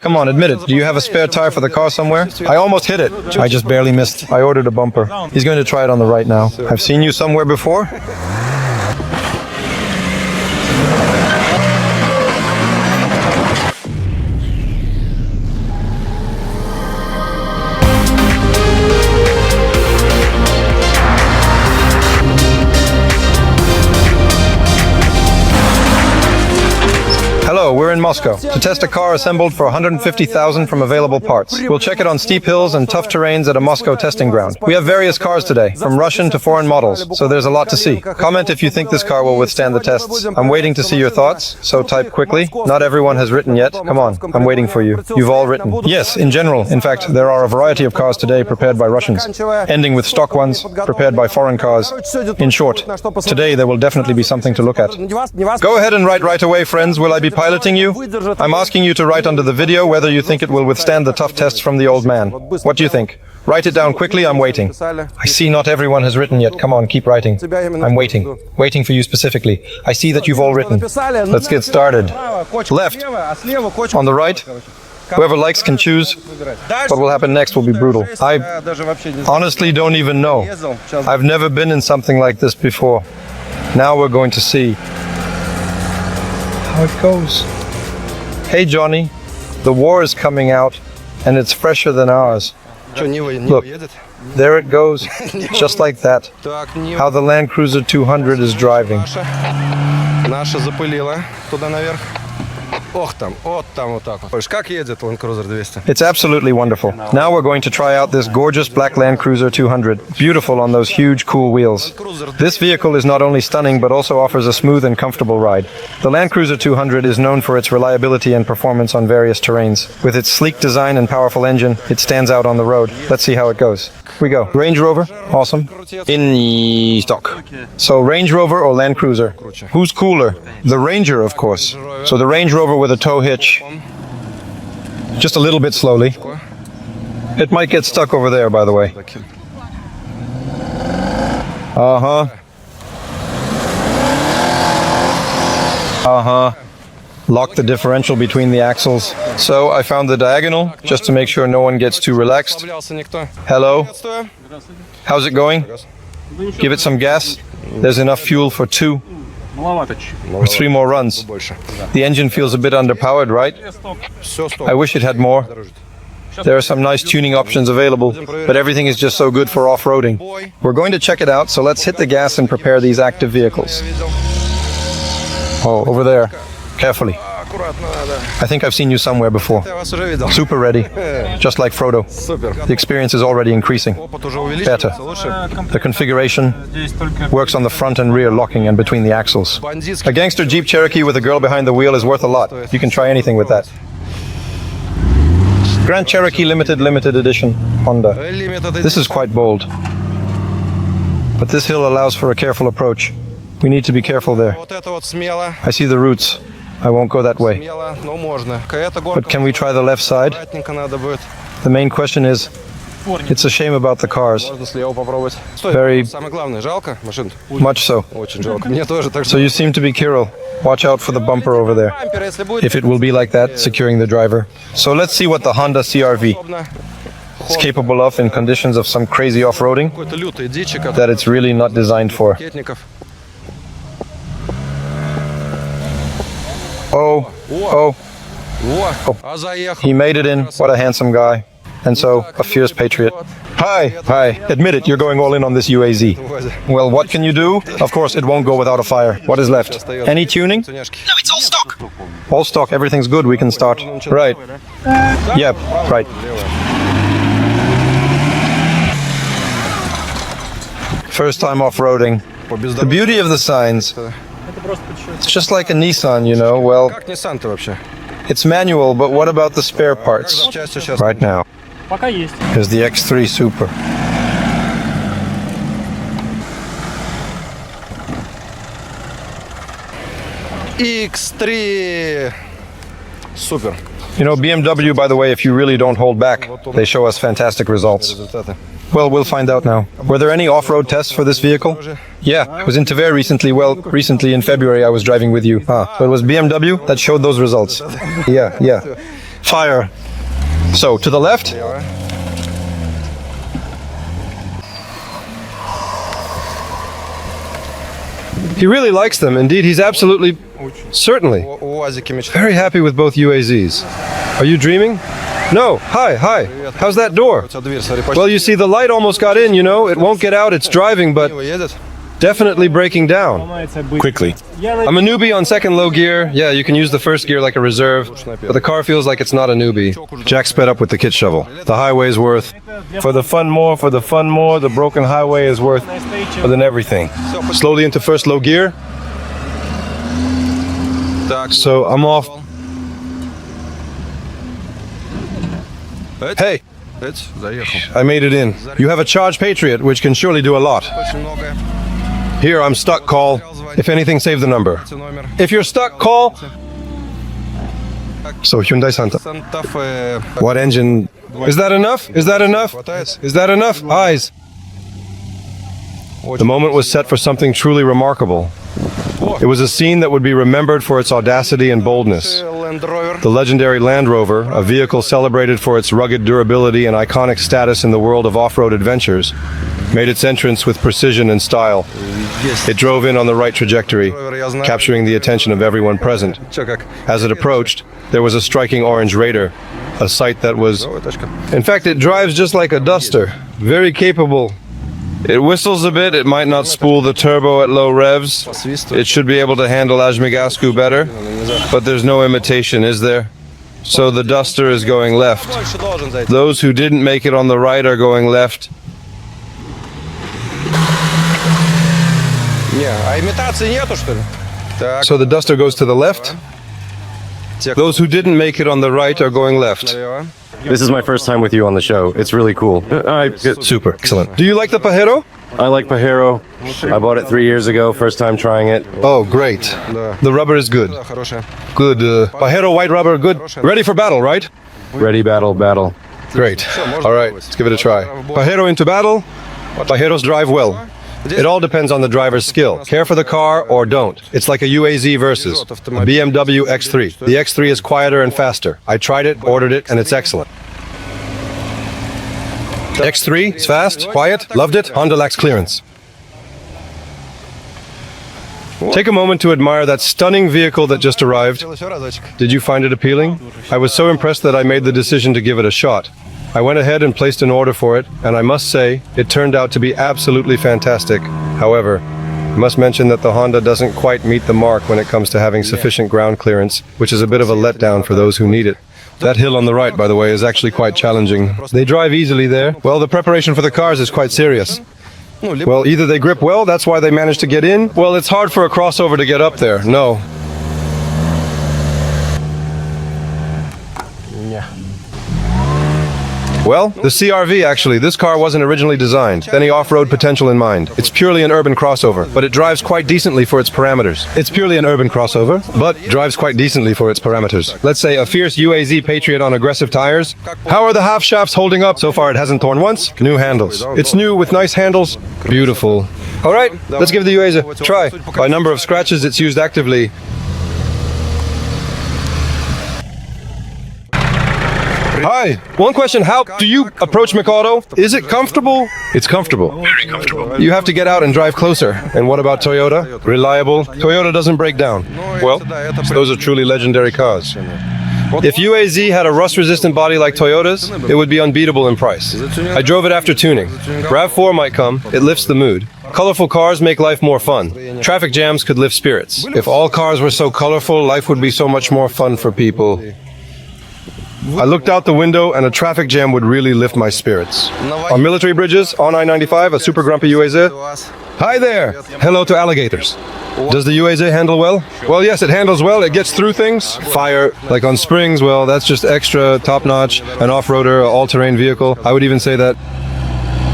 Come on, admit it. Do you have a spare tire for the car somewhere? I almost hit it. I just barely missed. I ordered a bumper. He's going to try it on the right now. I've seen you somewhere before. Hello, we're in Moscow to test a car assembled for 150,000 from available parts. We'll check it on steep hills and tough terrains at a Moscow testing ground. We have various cars today, from Russian to foreign models, so there's a lot to see. Comment if you think this car will withstand the tests. I'm waiting to see your thoughts, so type quickly. Not everyone has written yet. Come on, I'm waiting for you. You've all written. Yes, in general. In fact, there are a variety of cars today prepared by Russians, ending with stock ones prepared by foreign cars. In short, today there will definitely be something to look at. Go ahead and write right away, friends. Will I be piloting you? I'm asking you to write under the video whether you think it will withstand the tough tests from the old man. What do you think? Write it down quickly, I'm waiting. I see not everyone has written yet. Come on, keep writing. I'm waiting. Waiting for you specifically. I see that you've all written. Let's get started. Left. On the right. Whoever likes can choose. What will happen next will be brutal. I honestly don't even know. I've never been in something like this before. Now we're going to see how it goes. Hey Johnny, the war is coming out and it's fresher than ours. Look, there it goes, just like that. How the Land Cruiser 200 is driving. It's absolutely wonderful. Now we're going to try out this gorgeous black Land Cruiser 200. Beautiful on those huge, cool wheels. This vehicle is not only stunning, but also offers a smooth and comfortable ride. The Land Cruiser 200 is known for its reliability and performance on various terrains. With its sleek design and powerful engine, it stands out on the road. Let's see how it goes. We go. Range Rover, awesome. In stock. So Range Rover or Land Cruiser? Who's cooler? The Ranger, of course. So the Range Rover with a tow hitch. Just a little bit slowly. It might get stuck over there, by the way. Lock the differential between the axles. So I found the diagonal, just to make sure no one gets too relaxed. Hello. How's it going? Give it some gas. There's enough fuel for 2 or 3 more runs. The engine feels a bit underpowered, right? I wish it had more. There are some nice tuning options available, but everything is just so good for off-roading. We're going to check it out, so let's hit the gas and prepare these active vehicles. Oh, over there. Carefully. I think I've seen you somewhere before. Super ready. Just like Frodo. The experience is already increasing. Better. The configuration works on the front and rear locking and between the axles. A gangster Jeep Cherokee with a girl behind the wheel is worth a lot. You can try anything with that. Grand Cherokee Limited Edition Honda. This is quite bold. But this hill allows for a careful approach. We need to be careful there. I see the roots. I won't go that way. But can we try the left side? The main question is, it's a shame about the cars. Very much so. So you seem to be Kirill. Watch out for the bumper over there. If it will be like that, securing the driver. So let's see what the Honda CR-V is capable of in conditions of some crazy off-roading that it's really not designed for. Oh, he made it in. What a handsome guy. And so, a fierce patriot. Hi. Admit it, you're going all in on this UAZ. Well, what can you do? Of course, it won't go without a fire. What is left? Any tuning? No, it's all stock. All stock, everything's good, we can start. Right. Yep, right. First time off-roading. The beauty of the signs. It's just like a Nissan, you know, well, it's manual, but what about the spare parts? Right now, there's the X3 Super. X3 Super. You know, BMW, by the way, if you really don't hold back, they show us fantastic results. Well, we'll find out now. Were there any off-road tests for this vehicle? Yeah, I was in Tver recently. Well, recently in February I was driving with you. So it was BMW that showed those results. Yeah. Fire. So, to the left? He really likes them. Indeed, he's absolutely, certainly, very happy with both UAZs. Are you dreaming? No. Hi. How's that door? Well, you see, the light almost got in, you know. It won't get out. It's driving, but definitely breaking down. Quickly. I'm a newbie on second low gear. Yeah, you can use the first gear like a reserve, but the car feels like it's not a newbie. Jack sped up with the kit shovel. The highway's worth. For the fun more, the broken highway is worth more than everything. Slowly into first low gear. So I'm off. Hey, I made it in. You have a charged Patriot, which can surely do a lot. Here, I'm stuck, call. If anything, save the number. If you're stuck, call. So, Hyundai Santa. What engine? Is that enough? Is that enough? Is that enough? Eyes. The moment was set for something truly remarkable. It was a scene that would be remembered for its audacity and boldness. The legendary Land Rover, a vehicle celebrated for its rugged durability and iconic status in the world of off-road adventures, made its entrance with precision and style. It drove in on the right trajectory, capturing the attention of everyone present. As it approached, there was a striking orange Raider, a sight that was... In fact, it drives just like a Duster, very capable. It whistles a bit, it might not spool the turbo at low revs. It should be able to handle Ajmigasku better, but there's no imitation, is there? So the Duster is going left. Those who didn't make it on the right are going left. So the Duster goes to the left. Those who didn't make it on the right are going left. This is my first time with you on the show. It's really cool. Super, excellent. Do you like the Pajero? I like Pajero. I bought it 3 years ago, first time trying it. Oh, great. The rubber is good. Good. Pajero white rubber, good. Ready for battle, right? Ready, battle. Great. All right, let's give it a try. Pajero into battle. Pajeros drive well. It all depends on the driver's skill. Care for the car or don't. It's like a UAZ versus a BMW X3. The X3 is quieter and faster. I tried it, ordered it, and it's excellent. X3 is fast, quiet, loved it. Honda lacks clearance. Take a moment to admire that stunning vehicle that just arrived. Did you find it appealing? I was so impressed that I made the decision to give it a shot. I went ahead and placed an order for it, and I must say, it turned out to be absolutely fantastic. However, I must mention that the Honda doesn't quite meet the mark when it comes to having sufficient ground clearance, which is a bit of a letdown for those who need it. That hill on the right, by the way, is actually quite challenging. They drive easily there. Well, the preparation for the cars is quite serious. Well, either they grip well, that's why they managed to get in. Well, it's hard for a crossover to get up there. No. Well, the CR-V actually, this car wasn't originally designed, any off-road potential in mind. It's purely an urban crossover, but it drives quite decently for its parameters. It's purely an urban crossover, but drives quite decently for its parameters. Let's say a fierce UAZ Patriot on aggressive tires. How are the half shafts holding up? So far it hasn't torn once. New handles. It's new with nice handles. Beautiful. All right, let's give the UAZ a try. By number of scratches, it's used actively. Hi. One question, how do you approach Mikado? Is it comfortable? It's comfortable. Very comfortable. You have to get out and drive closer. And what about Toyota? Reliable. Toyota doesn't break down. Well, those are truly legendary cars. If UAZ had a rust-resistant body like Toyota's, it would be unbeatable in price. I drove it after tuning. RAV4 might come, it lifts the mood. Colorful cars make life more fun. Traffic jams could lift spirits. If all cars were so colorful, life would be so much more fun for people. I looked out the window and a traffic jam would really lift my spirits. On military bridges, on I-95, a super grumpy UAZ. Hi there! Hello to alligators. Does the UAZ handle well? Well, yes, it handles well. It gets through things. Fire, like on springs, well, that's just extra top-notch. An off-roader, all-terrain vehicle. I would even say that.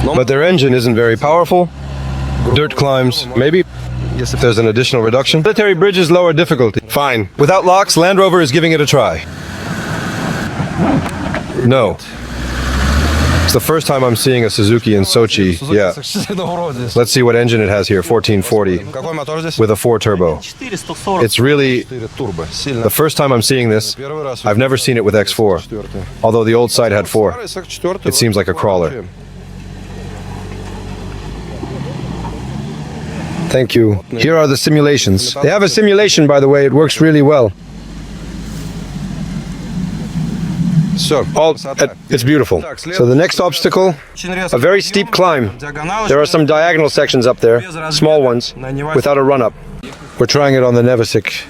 But their engine isn't very powerful. Dirt climbs, maybe. If there's an additional reduction. Military bridges, lower difficulty. Fine. Without locks, Land Rover is giving it a try. No. It's the first time I'm seeing a Suzuki in Sochi. Yeah. Let's see what engine it has here. 1440 with a 4-turbo. It's really the first time I'm seeing this. I've never seen it with X4. Although the old side had 4. It seems like a crawler. Thank you. Here are the simulations. They have a simulation, by the way. It works really well. It's beautiful. So the next obstacle, a very steep climb. There are some diagonal sections up there, small ones, without a run-up. We're trying it on the Nevasic.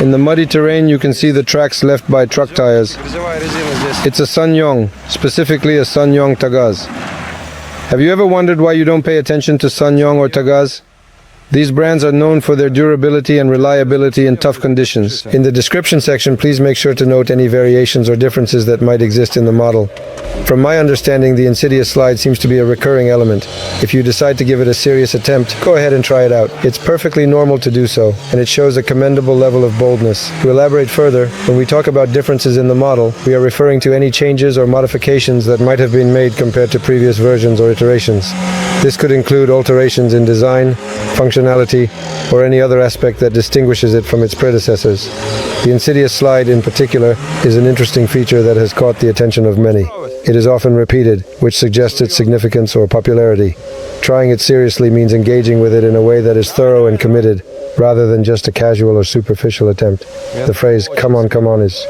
In the muddy terrain, you can see the tracks left by truck tires. It's a Sanyong, specifically a Sanyong Tagaz. Have you ever wondered why you don't pay attention to Sanyong or Tagaz? These brands are known for their durability and reliability in tough conditions. In the description section, please make sure to note any variations or differences that might exist in the model. From my understanding, the Insidious slide seems to be a recurring element. If you decide to give it a serious attempt, go ahead and try it out. It's perfectly normal to do so, and it shows a commendable level of boldness. To elaborate further, when we talk about differences in the model, we are referring to any changes or modifications that might have been made compared to previous versions or iterations. This could include alterations in design, functionality, or any other aspect that distinguishes it from its predecessors. The Insidious slide, in particular, is an interesting feature that has caught the attention of many. It is often repeated, which suggests its significance or popularity. Trying it seriously means engaging with it in a way that is thorough and committed, rather than just a casual or superficial attempt. The phrase, come on, is...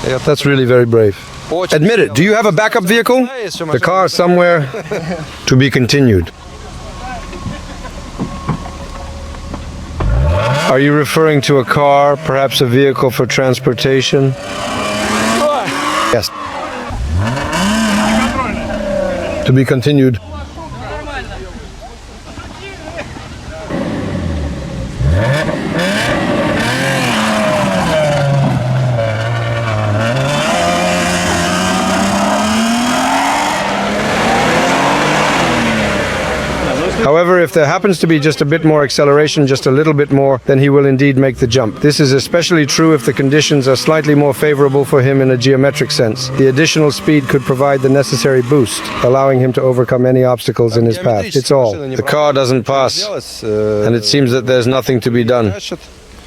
Yeah, that's really very brave. Admit it, do you have a backup vehicle? The car somewhere to be continued. Are you referring to a car, perhaps a vehicle for transportation? Yes. To be continued. However, if there happens to be just a bit more acceleration, just a little bit more, then he will indeed make the jump. This is especially true if the conditions are slightly more favorable for him in a geometric sense. The additional speed could provide the necessary boost, allowing him to overcome any obstacles in his path. It's all. The car doesn't pass, and it seems that there's nothing to be done.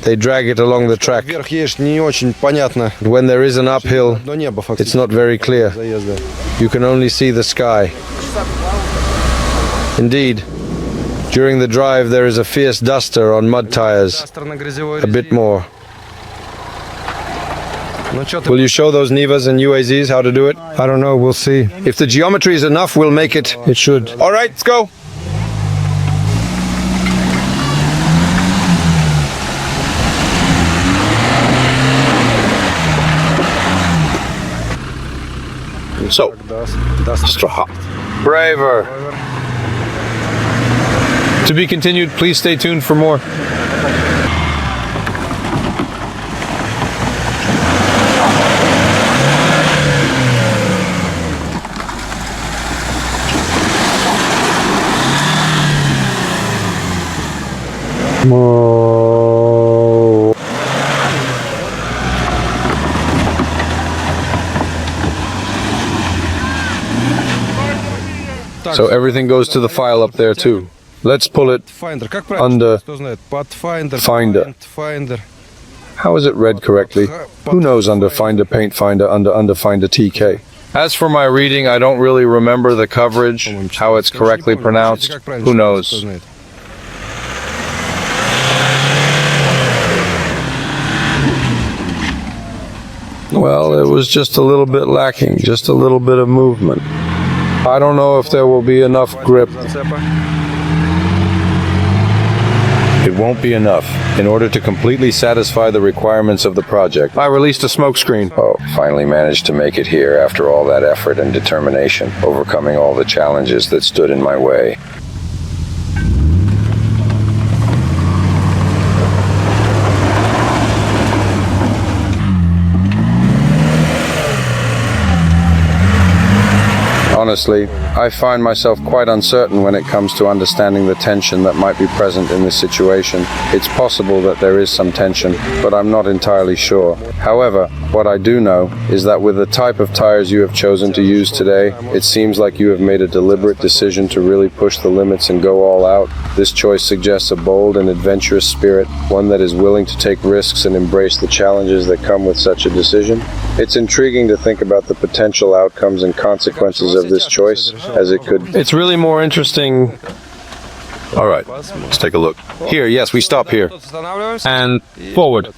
They drag it along the track. When there is an uphill, it's not very clear. You can only see the sky. Indeed, during the drive there is a fierce duster on mud tires. A bit more. Will you show those Nivas and UAZs how to do it? I don't know, we'll see. If the geometry is enough, we'll make it. It should. All right, let's go. So, braver. To be continued, please stay tuned for more. So everything goes to the file up there too. Let's pull it under Finder. How is it read correctly? Who knows under Finder, Paint Finder, under Finder TK? As for my reading, I don't really remember the coverage, how it's correctly pronounced. Who knows? Well, it was just a little bit lacking, just a little bit of movement. I don't know if there will be enough grip. It won't be enough. In order to completely satisfy the requirements of the project, I released a smokescreen. Oh, finally managed to make it here after all that effort and determination, overcoming all the challenges that stood in my way. Honestly, I find myself quite uncertain when it comes to understanding the tension that might be present in this situation. It's possible that there is some tension, but I'm not entirely sure. However, what I do know is that with the type of tires you have chosen to use today, it seems like you have made a deliberate decision to really push the limits and go all out. This choice suggests a bold and adventurous spirit, one that is willing to take risks and embrace the challenges that come with such a decision. It's intriguing to think about the potential outcomes and consequences of this choice, as it could... It's really more interesting. All right, let's take a look. Here, yes, we stop here. And forward.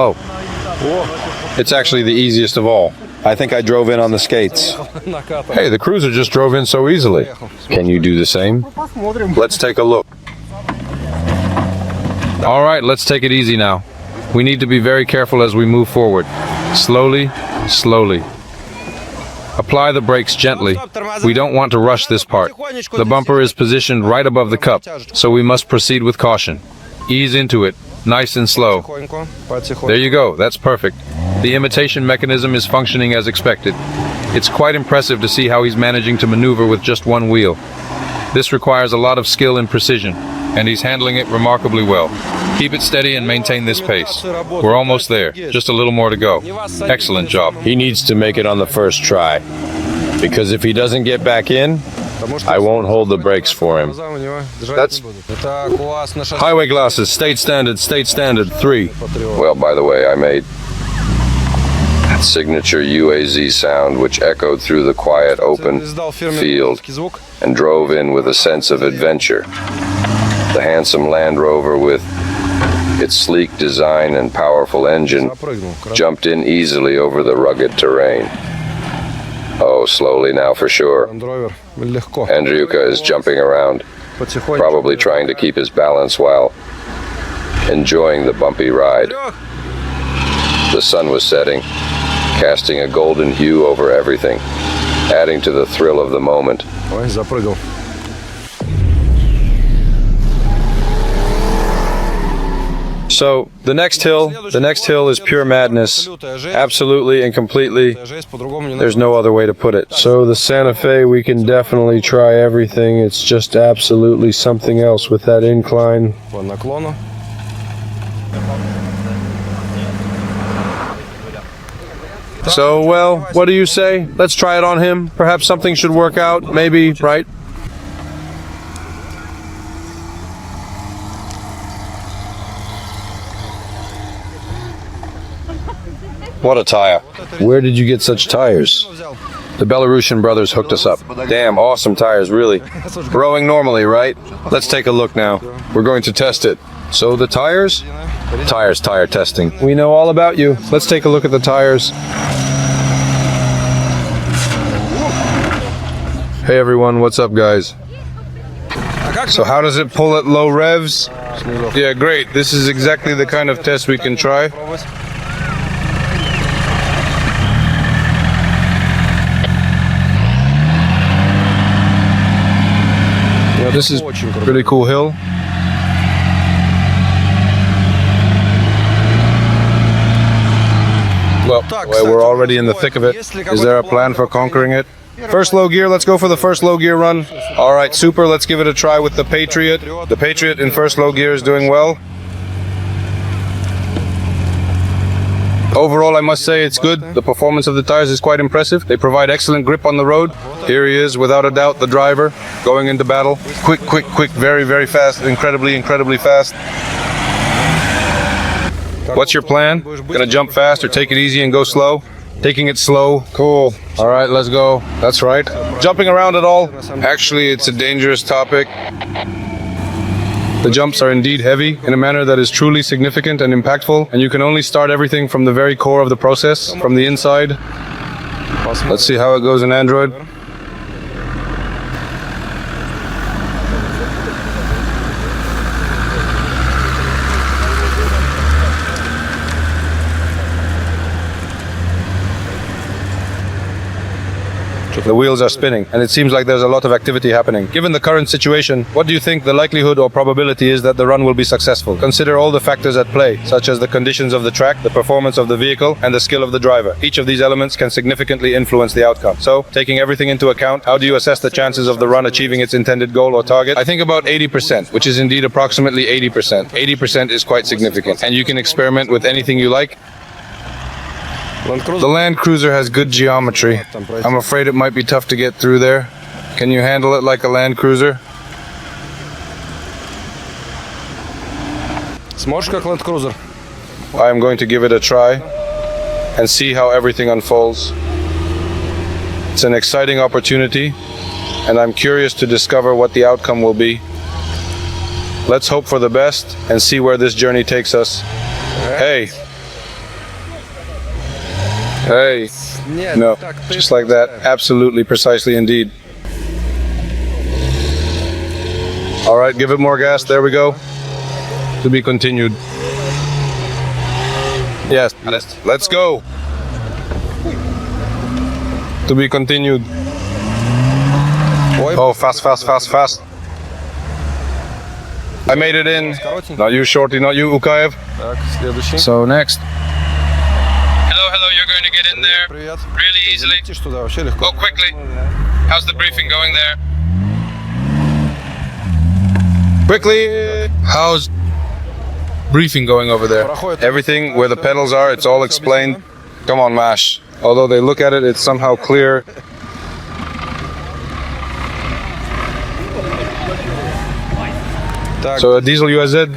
Oh, it's actually the easiest of all. I think I drove in on the skates. Hey, the cruiser just drove in so easily. Can you do the same? Let's take a look. All right, let's take it easy now. We need to be very careful as we move forward. Slowly, slowly. Apply the brakes gently. We don't want to rush this part. The bumper is positioned right above the cup, so we must proceed with caution. Ease into it, nice and slow. There you go, that's perfect. The imitation mechanism is functioning as expected. It's quite impressive to see how he's managing to maneuver with just one wheel. This requires a lot of skill and precision, and he's handling it remarkably well. Keep it steady and maintain this pace. We're almost there, just a little more to go. Excellent job. He needs to make it on the first try, because if he doesn't get back in, I won't hold the brakes for him. That's highway glasses, state standard, 3. Well, by the way, I made that signature UAZ sound which echoed through the quiet open field and drove in with a sense of adventure. The handsome Land Rover with its sleek design and powerful engine jumped in easily over the rugged terrain. Oh, slowly now for sure. Andriuka is jumping around, probably trying to keep his balance while enjoying the bumpy ride. The sun was setting, casting a golden hue over everything, adding to the thrill of the moment. So, the next hill is pure madness. Absolutely and completely. There's no other way to put it. So, the Santa Fe, we can definitely try everything. It's just absolutely something else with that incline. So, well, what do you say? Let's try it on him. Perhaps something should work out. Maybe, right? What a tire. Where did you get such tires? The Belarusian brothers hooked us up. Damn, awesome tires, really. Rowing normally, right? Let's take a look now. We're going to test it. So the tires? Tire testing. We know all about you. Let's take a look at the tires. Hey everyone, what's up guys? So how does it pull at low revs? Yeah, great. This is exactly the kind of test we can try. This is a really cool hill. Well, we're already in the thick of it. Is there a plan for conquering it? First low gear, let's go for the first low gear run. All right, super, let's give it a try with the Patriot. The Patriot in first low gear is doing well. Overall, I must say it's good. The performance of the tires is quite impressive. They provide excellent grip on the road. Here he is, without a doubt, the driver, going into battle. Quick, very, very fast, incredibly fast. What's your plan? Gonna jump fast or take it easy and go slow? Taking it slow. Cool. All right, let's go. That's right. Jumping around at all? Actually, it's a dangerous topic. The jumps are indeed heavy in a manner that is truly significant and impactful, and you can only start everything from the very core of the process, from the inside. Let's see how it goes in Android. The wheels are spinning, and it seems like there's a lot of activity happening. Given the current situation, what do you think the likelihood or probability is that the run will be successful? Consider all the factors at play, such as the conditions of the track, the performance of the vehicle, and the skill of the driver. Each of these elements can significantly influence the outcome. So, taking everything into account, how do you assess the chances of the run achieving its intended goal or target? I think about 80%, which is indeed approximately 80%. 80% is quite significant, and you can experiment with anything you like. The Land Cruiser has good geometry. I'm afraid it might be tough to get through there. Can you handle it like a Land Cruiser? Сможешь как Land Cruiser? I am going to give it a try and see how everything unfolds. It's an exciting opportunity, and I'm curious to discover what the outcome will be. Let's hope for the best and see where this journey takes us. Hey. Hey. No, just like that. Absolutely, precisely indeed. All right, give it more gas. There we go. To be continued. Yes, let's go. To be continued. Oh, fast, fast, fast, fast. I made it in. Not you, Shorty, not you, Ukaev. Так, следующий. So next. Hello, you're going to get in there Привет. really easily. Летишь туда вообще легко. Go quickly. How's the briefing going there? Quickly. How's briefing going over there? Everything where the pedals are, it's all explained. Come on, Mash. Although they look at it, it's somehow clear. Так, So a diesel UAZ?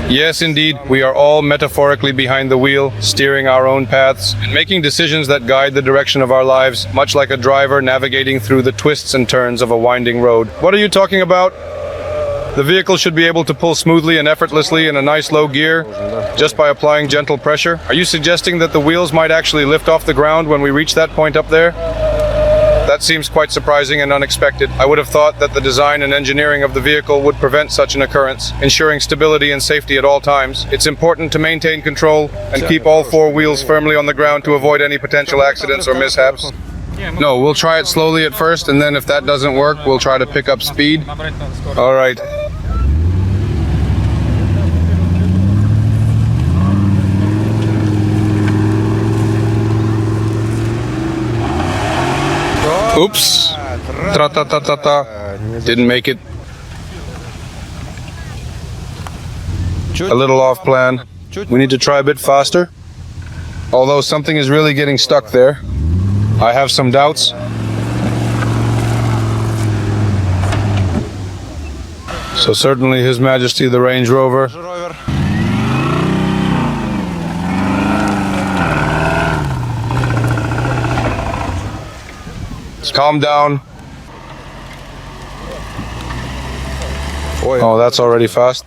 Yes, indeed. We are all metaphorically behind the wheel, steering our own paths, and making decisions that guide the direction of our lives, much like a driver navigating through the twists and turns of a winding road. What are you talking about? The vehicle should be able to pull smoothly and effortlessly in a nice low gear, just by applying gentle pressure. Are you suggesting that the wheels might actually lift off the ground when we reach that point up there? That seems quite surprising and unexpected. I would have thought that the design and engineering of the vehicle would prevent such an occurrence, ensuring stability and safety at all times. It's important to maintain control and keep all four wheels firmly on the ground to avoid any potential accidents or mishaps. No, we'll try it slowly at first, and then if that doesn't work, we'll try to pick up speed. All right. Oops. Tra-ta-ta-ta-ta. Didn't make it. A little off plan. We need to try a bit faster. Although something is really getting stuck there. I have some doubts. So certainly His Majesty the Range Rover. Rover. Calm down. Oh, that's already fast.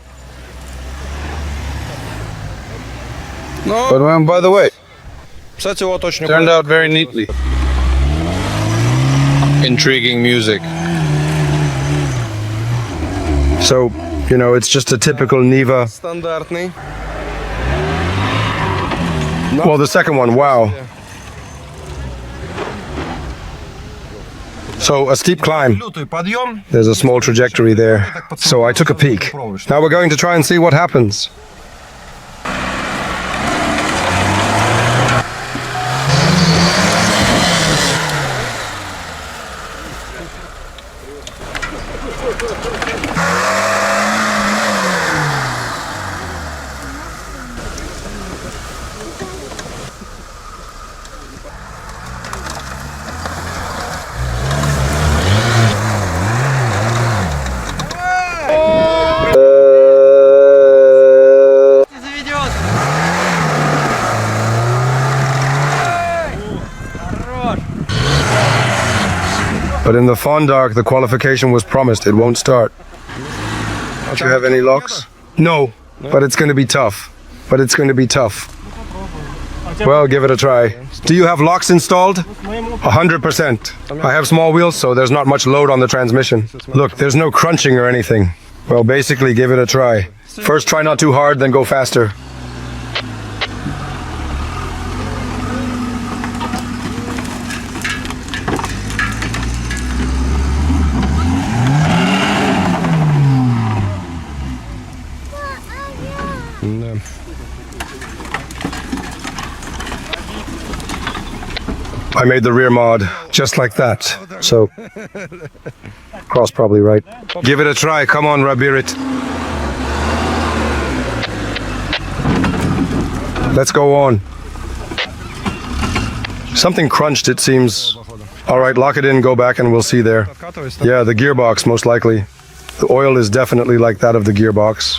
No, But by the way, кстати, вот очень turned out very neatly. Intriguing music. So, you know, it's just a typical Niva. стандартный. Well, the second one, wow. So, a steep climb. Лютый подъем. There's a small trajectory there. So I took a peek. Now we're going to try and see what happens. But in the Fondark, the qualification was promised. It won't start. Do you have any locks? No, but it's going to be tough. Well, give it a try. Do you have locks installed? 100%. I have small wheels, so there's not much load on the transmission. Look, there's no crunching or anything. Well, basically, give it a try. First, try not too hard, then go faster. I made the rear mod just like that. So, cross probably right. Give it a try. Come on, Rabirit. Let's go on. Something crunched, it seems. All right, lock it in, go back, and we'll see there. Yeah, the gearbox, most likely. The oil is definitely like that of the gearbox.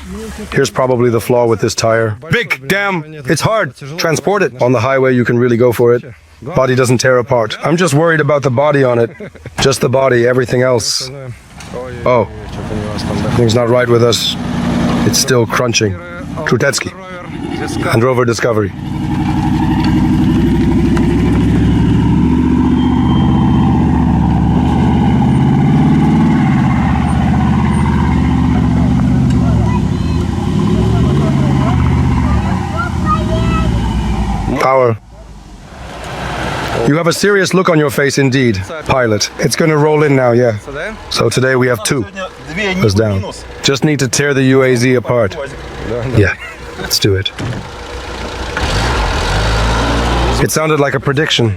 Here's probably the flaw with this tire. Big, damn, it's hard. Transport it. On the highway, you can really go for it. Body doesn't tear apart. I'm just worried about the body on it. Just the body, everything else. Oh, things not right with us. It's still crunching. Trutetsky and Rover Discovery. Power. You have a serious look on your face indeed, pilot. It's gonna roll in now, yeah. So today we have two. Us down. Just need to tear the UAZ apart. Yeah, let's do it. It sounded like a prediction.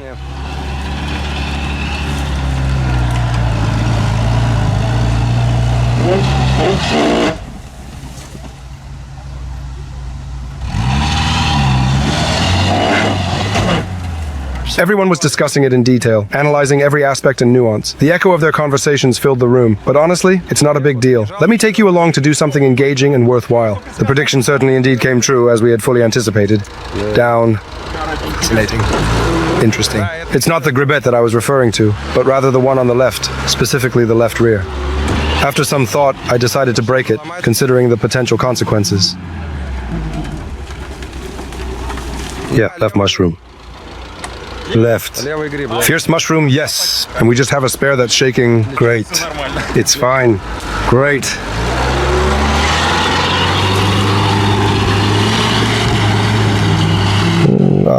Everyone was discussing it in detail, analyzing every aspect and nuance. The echo of their conversations filled the room, but honestly, it's not a big deal. Let me take you along to do something engaging and worthwhile. The prediction certainly indeed came true, as we had fully anticipated. Down. Fascinating. Interesting. It's not the gribet that I was referring to, but rather the one on the left, specifically the left rear. After some thought, I decided to break it, considering the potential consequences. Yeah, left mushroom. Left. Fierce mushroom, yes. And we just have a spare that's shaking. Great. It's fine. Great.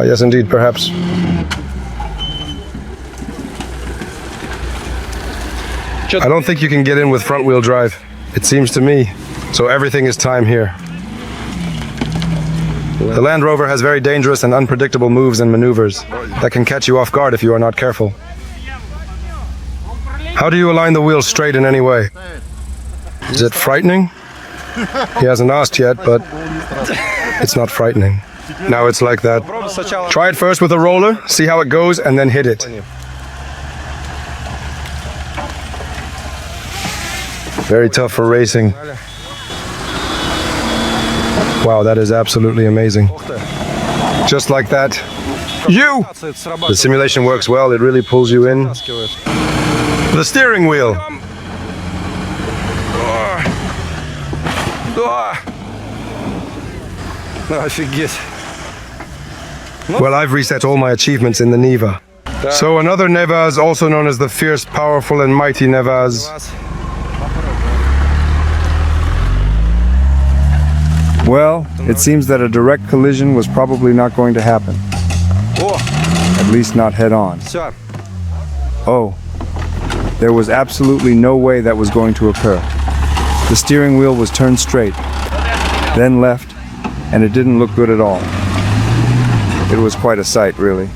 Yes, indeed, perhaps. I don't think you can get in with front-wheel drive. It seems to me. So everything is time here. The Land Rover has very dangerous and unpredictable moves and maneuvers that can catch you off guard if you are not careful. How do you align the wheels straight in any way? Is it frightening? He hasn't asked yet, but it's not frightening. Now it's like that. Try it first with a roller, see how it goes, and then hit it. Very tough for racing. Wow, that is absolutely amazing. Just like that. You! The simulation works well, it really pulls you in. The steering wheel. Well, I've reset all my achievements in the Niva. So another Nevaz, also known as the fierce, powerful and mighty Nevaz. Well, it seems that a direct collision was probably not going to happen. At least not head-on. Oh, there was absolutely no way that was going to occur. The steering wheel was turned straight, then left, and it didn't look good at all. It was quite a sight, really.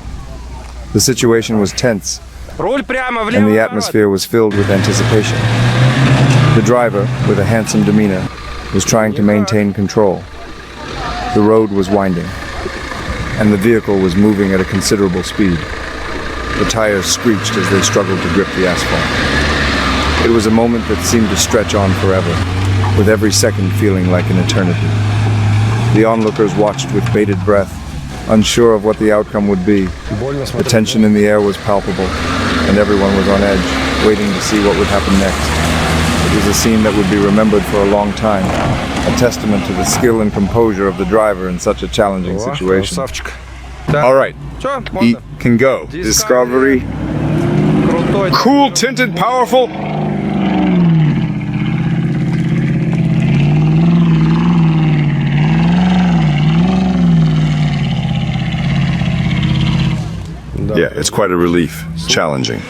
The situation was tense, and the atmosphere was filled with anticipation. The driver, with a handsome demeanor, was trying to maintain control. The road was winding, and the vehicle was moving at a considerable speed. The tires screeched as they struggled to grip the asphalt. It was a moment that seemed to stretch on forever, with every second feeling like an eternity. The onlookers watched with bated breath, unsure of what the outcome would be. The tension in the air was palpable, and everyone was on edge, waiting to see what would happen next. It was a scene that would be remembered for a long time, a testament to the skill and composure of the driver in such a challenging situation. All right, E can go. Discovery. Cool, tinted, powerful. Yeah, it's quite a relief. Challenging.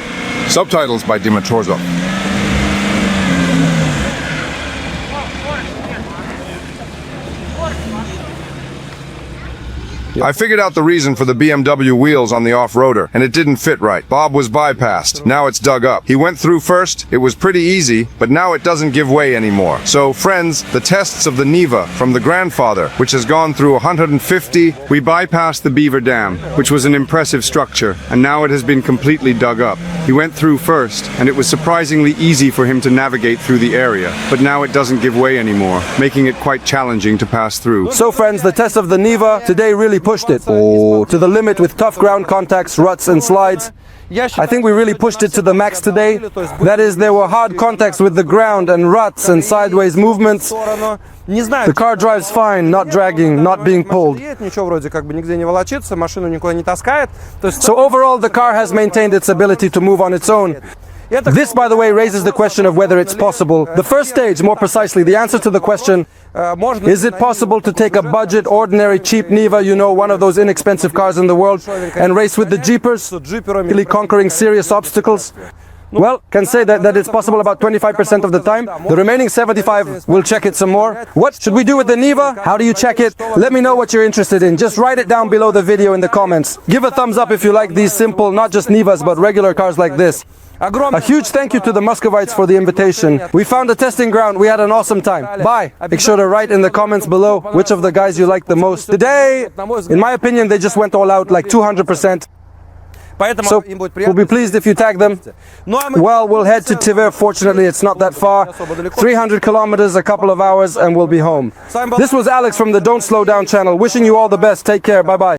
Subtitles by Dimitrorzov. I figured out the reason for the BMW wheels on the off-roader, and it didn't fit right. Bob was bypassed. Now it's dug up. He went through first. It was pretty easy, but now it doesn't give way anymore. So, friends, the tests of the Niva from the grandfather, which has gone through 150. We bypassed the Beaver Dam, which was an impressive structure, and now it has been completely dug up. He went through first, and it was surprisingly easy for him to navigate through the area, but now it doesn't give way anymore, making it quite challenging to pass through. So friends, the test of the Niva today really pushed it to the limit with tough ground contacts, ruts and slides. I think we really pushed it to the max today. That is, there were hard contacts with the ground and ruts and sideways movements. The car drives fine, not dragging, not being pulled. So overall, the car has maintained its ability to move on its own. This, by the way, raises the question of whether it's possible. The first stage, more precisely, the answer to the question, is it possible to take a budget, ordinary, cheap Niva, you know, one of those inexpensive cars in the world, and race with the Jeepers, really conquering serious obstacles? Well, can say that it's possible about 25% of the time. The remaining 75, we'll check it some more. What should we do with the Niva? How do you check it? Let me know what you're interested in. Just write it down below the video in the comments. Give a thumbs up if you like these simple, not just Nivas, but regular cars like this. A huge thank you to the Muscovites for the invitation. We found a testing ground. We had an awesome time. Bye. Make sure to write in the comments below which of the guys you like the most. Today, in my opinion, they just went all out like 200%. So, we'll be pleased if you tag them. Well, we'll head to Tver. Fortunately, it's not that far. 300 kilometers, a couple of hours, and we'll be home. This was Alex from the Don't Slow Down channel. Wishing you all the best. Take care. Bye-bye.